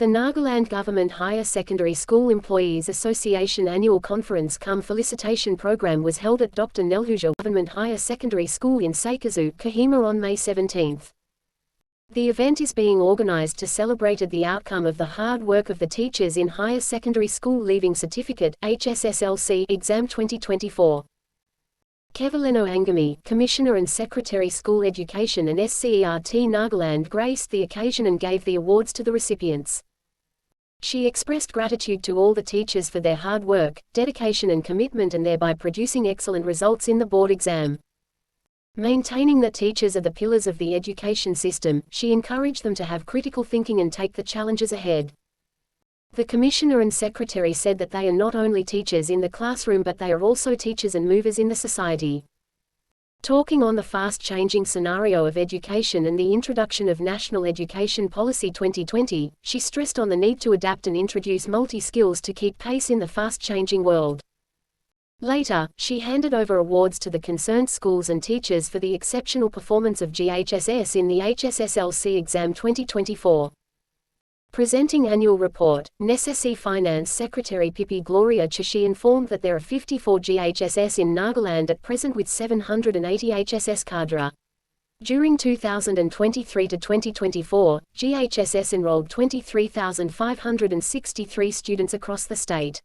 The Nagaland Government Higher Secondary School Employees Association Annual Conference cum Felicitation Program was held at Dr. Neilhouzhü Government Higher Secondary School in Seikhazou, Kohima on May 17. The event is being organized to celebrate the outcome of the hard work of the teachers in Higher Secondary School Leaving Certificate HSSLC exam 2024. Kevileno Angami, Commissioner and Secretary School Education and SCERT Nagaland, graced the occasion and gave the awards to the recipients. She expressed gratitude to all the teachers for their hard work, dedication and commitment, and thereby producing excellent results in the board exam. Maintaining that teachers are the pillars of the education system, she encouraged them to have critical thinking and take the challenges ahead. The Commissioner and Secretary said that they are not only teachers in the classroom but they are also teachers and movers in the society. Talking on the fast-changing scenario of education and the introduction of National Education Policy 2020, she stressed on the need to adapt and introduce multi-skills to keep pace in the fast-changing world. Later, she handed over awards to the concerned schools and teachers for the exceptional performance of GHSS in the HSSLC exam 2024. Presenting annual report, NSSC Finance Secretary Pipi Gloria Chashi informed that there are 54 GHSS in Nagaland at present with 780 HSS cadre. During 2023 to 2024, GHSS enrolled 23,563 students across the state.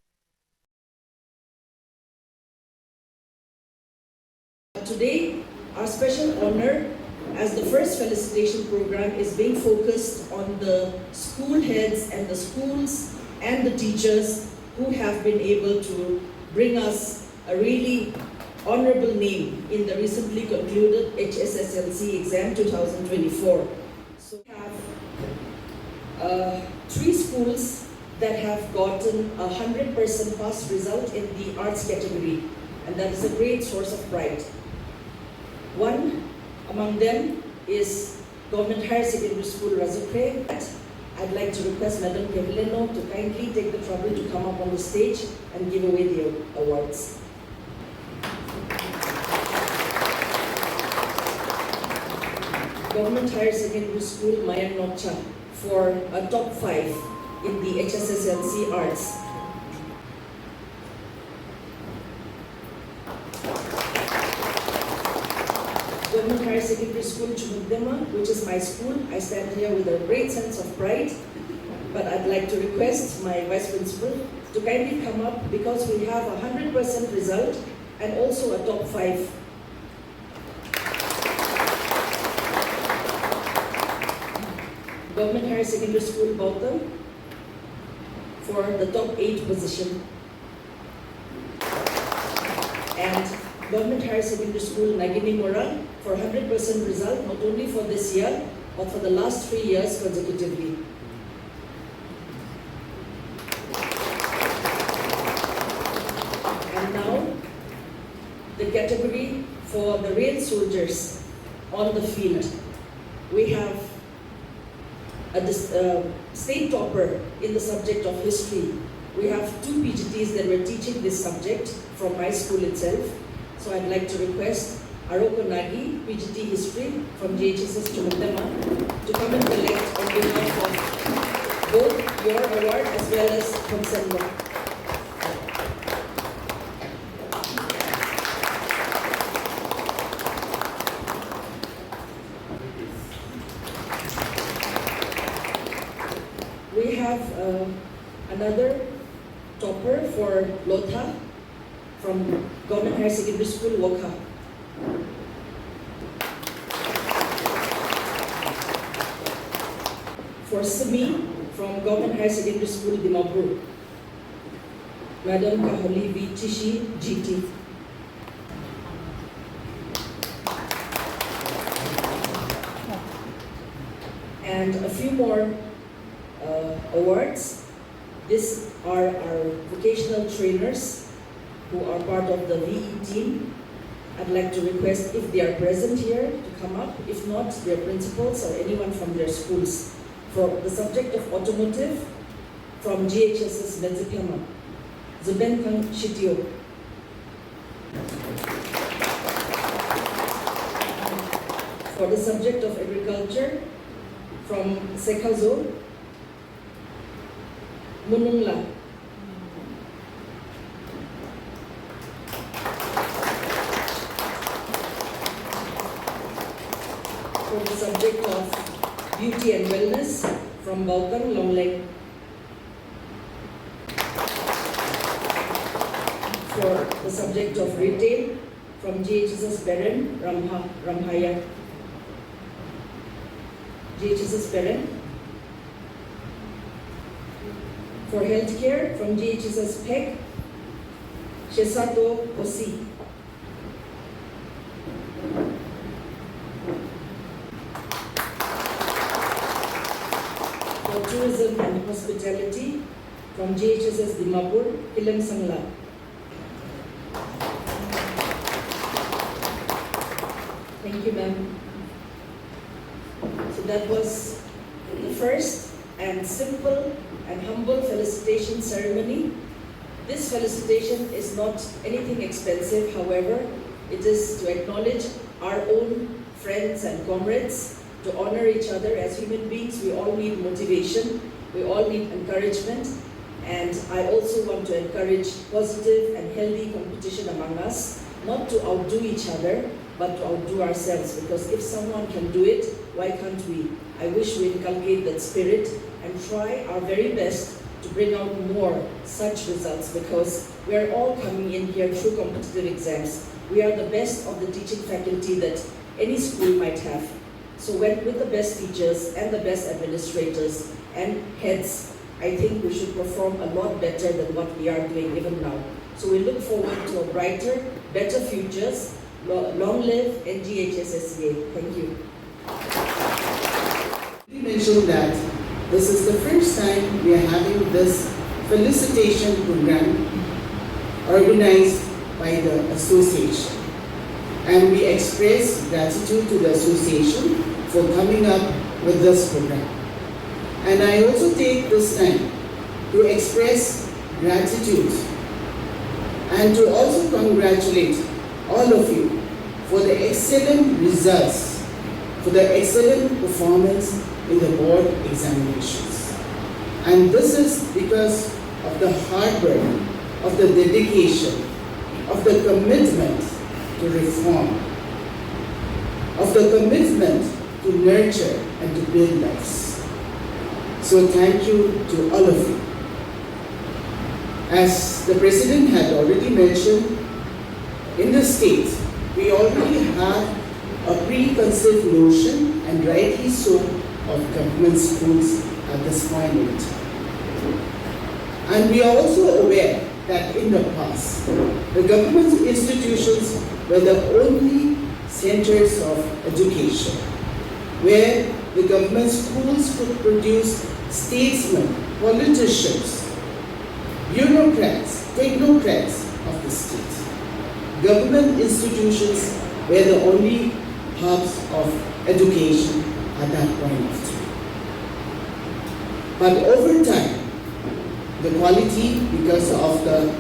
Today, our special honor as the first felicitation program is being focused on the school heads and the schools and the teachers who have been able to bring us a really honorable name in the recently concluded HSSLC exam 2024. So we have 3 schools that have gotten a 100% pass result in the arts category, and that is a great source of pride. One among them is Government Higher Secondary School Rüzhükhrie. I'd like to request Madam Kevileno to kindly take the trouble to come up on the stage and give away the awards. Government Higher Secondary School Mayanokcha for a top 5 in the HSSLC Arts. Government Higher Secondary School Chümoukedima, which is my school. I stand here with a great sense of pride, but I'd like to request my Vice Principal to kindly come up because we have a 100% result and also a top 5. Government Higher Secondary School Bauta for the top 8 position. And Government Higher Secondary School Naginimora for 100% result, not only for this year, but for the last 3 years consecutively. And now, the category for the real soldiers on the field. We have a state topper in the subject of history. We have 2 PGTs that were teaching this subject from my school itself. So I'd like to request Aroko Nagi, PGT History from GHSS Chümoukedima, to come and collect on behalf of both your award as well as Consendo. We have another topper for Lotha from Government Higher Secondary School Wokha. For Simi from Government Higher Secondary School Dimapur, Madam Kaholi V. Chishi, GT. And a few more awards. These are our vocational trainers who are part of the VE team. I'd like to request if they are present here to come up. If not, their principals or anyone from their schools. For the subject of automotive, from GHSS Menzipema, Zuben Kang Shitio. For the subject of agriculture, from Seikhazou, Munungla. For the subject of beauty and wellness, from Baukang Longleg. For the subject of retail, from GHSS Beren Ramhaya. GHSS Beren. For healthcare, from GHSS PEC, Shesato Osi. For tourism and hospitality, from GHSS Dimapur, Ilang Sangla. Thank you, ma'am. So that was the first and simple and humble felicitation ceremony. This felicitation is not anything expensive, however, it is to acknowledge our own friends and comrades, to honor each other as human beings. We all need motivation, we all need encouragement, and I also want to encourage positive and healthy competition among us, not to outdo each other, but to outdo ourselves, because if someone can do it, why can't we? I wish we inculcate that spirit and try our very best to bring out more such results, because we are all coming in here through competitive exams. We are the best of the teaching faculty that any school might have. So with the best teachers and the best administrators and heads, I think we should perform a lot better than what we are doing even now. So we look forward to a brighter, better futures. Long live NGHSSCA. Thank you. We mentioned that this is the first time we are having this felicitation program organized by the association. And we express gratitude to the association for coming up with this program. And I also take this time to express gratitude and to also congratulate all of you for the excellent results, for the excellent performance in the board examinations. And this is because of the hard work, of the dedication, of the commitment to reform, of the commitment to nurture and to build lives. So thank you to all of you. As the President had already mentioned, in the state, we already have a preconceived notion, and rightly so, of government schools at this point in time. And we are also aware that in the past, the government institutions were the only centers of education, where the government schools could produce statesmen, politicians, bureaucrats, technocrats of the state. Government institutions were the only hubs of education at that point of time. But over time, the quality, because of the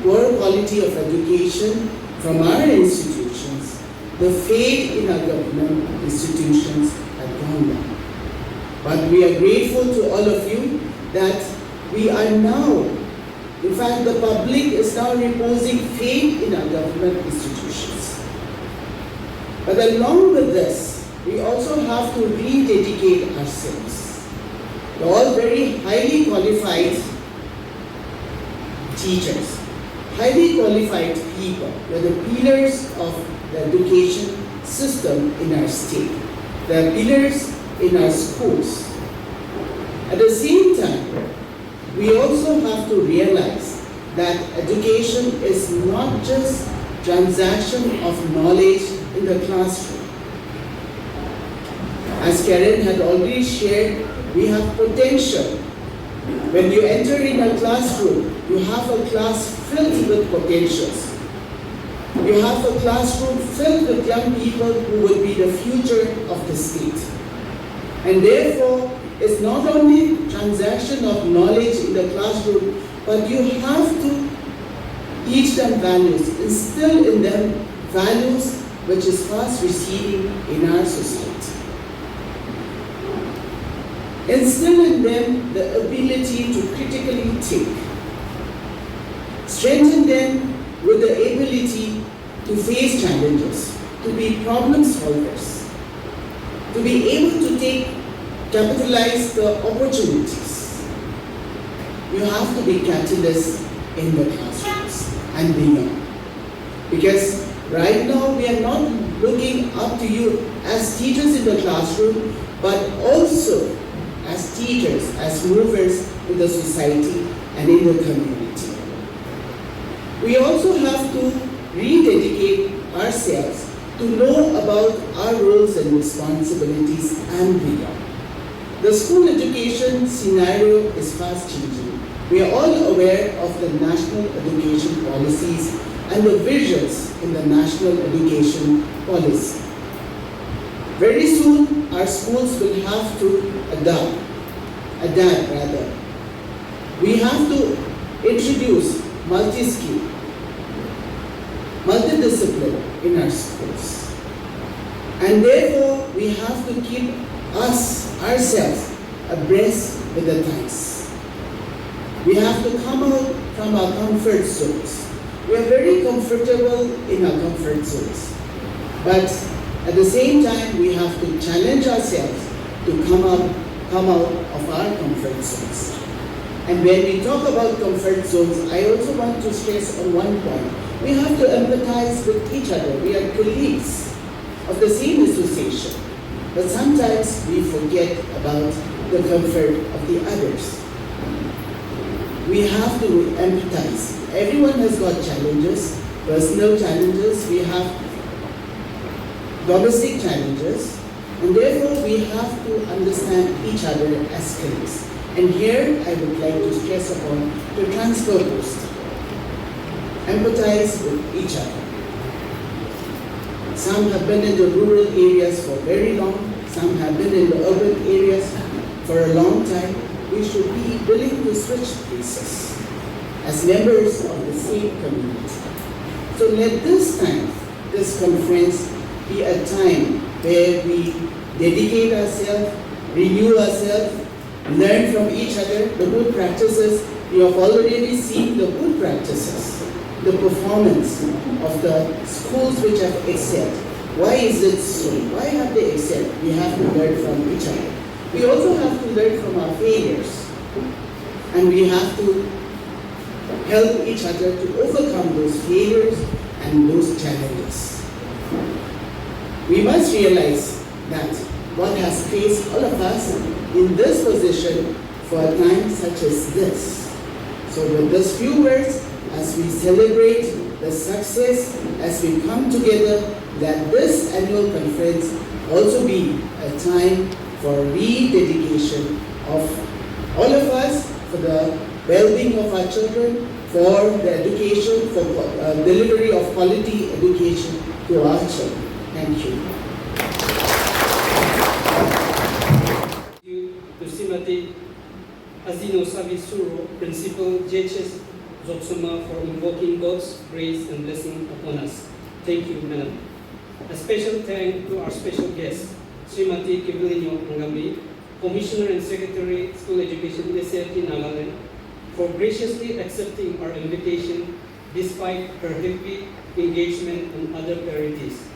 poor quality of education from our institutions, the faith in our government institutions had gone down. But we are grateful to all of you that we are now, in fact, the public is now reposing faith in our government institutions. But along with this, we also have to rededicate ourselves. We're all very highly qualified teachers, highly qualified people. We're the pillars of the education system in our state. They're pillars in our schools. At the same time, we also have to realize that education is not just transaction of knowledge in the classroom. As Karen had already shared, we have potential. When you enter in a classroom, you have a class filled with potentials. You have a classroom filled with young people who will be the future of the state. And therefore, it's not only transaction of knowledge in the classroom, but you have to teach them values, instill in them values which is fast receding in our society. instill in them the ability to critically think, strengthen them with the ability to face challenges, to be problem solvers, to be able to capitalize the opportunities. You have to be catalysts in the classrooms and beyond. Because right now we are not looking up to you as teachers in the classroom, but also as teachers, as movers in the society and in the community. We also have to rededicate ourselves to know about our roles and responsibilities and beyond. The school education scenario is fast changing. We are all aware of the national education policies and the visions in the national education policy. Very soon, our schools will have to adapt. We have to introduce multi-skill, multidiscipline in our schools. And therefore, we have to keep ourselves abreast with the times. We have to come out from our comfort zones. We are very comfortable in our comfort zones. But at the same time, we have to challenge ourselves to come out of our comfort zones. And when we talk about comfort zones, I also want to stress on one point. We have to empathize with each other. We are colleagues of the same association. But sometimes we forget about the comfort of the others. We have to empathize. Everyone has got challenges, personal challenges. We have domestic challenges. And therefore, we have to understand each other as colleagues. And here, I would like to stress upon the transfer post. Empathize with each other. Some have been in the rural areas for very long. Some have been in the urban areas for a long time. We should be willing to switch places as members of the same community. So let this time, this conference, be a time where we dedicate ourselves, renew ourselves, learn from each other the good practices. You have already seen the good practices, the performance of the schools which have excelled. Why is it so? Why have they excelled? We have to learn from each other. We also have to learn from our failures. And we have to help each other to overcome those failures and those challenges. We must realize that what has placed all of us in this position for a time such as this. So with these few words, as we celebrate the success, as we come together, that this annual conference also be a time for rededication of all of us for the well-being of our children, for the education, for delivery of quality education to our children. Thank you. Thank you to Srimati Azino Savisuro, Principal JHS Zotsuma, for invoking God's grace and blessing upon us. Thank you, Madam. A special thank to our special guest, Srimati Kevileno Angami, Commissioner and Secretary, School Education, SCERT Nagaland, for graciously accepting our invitation despite her heavy engagement and other priorities.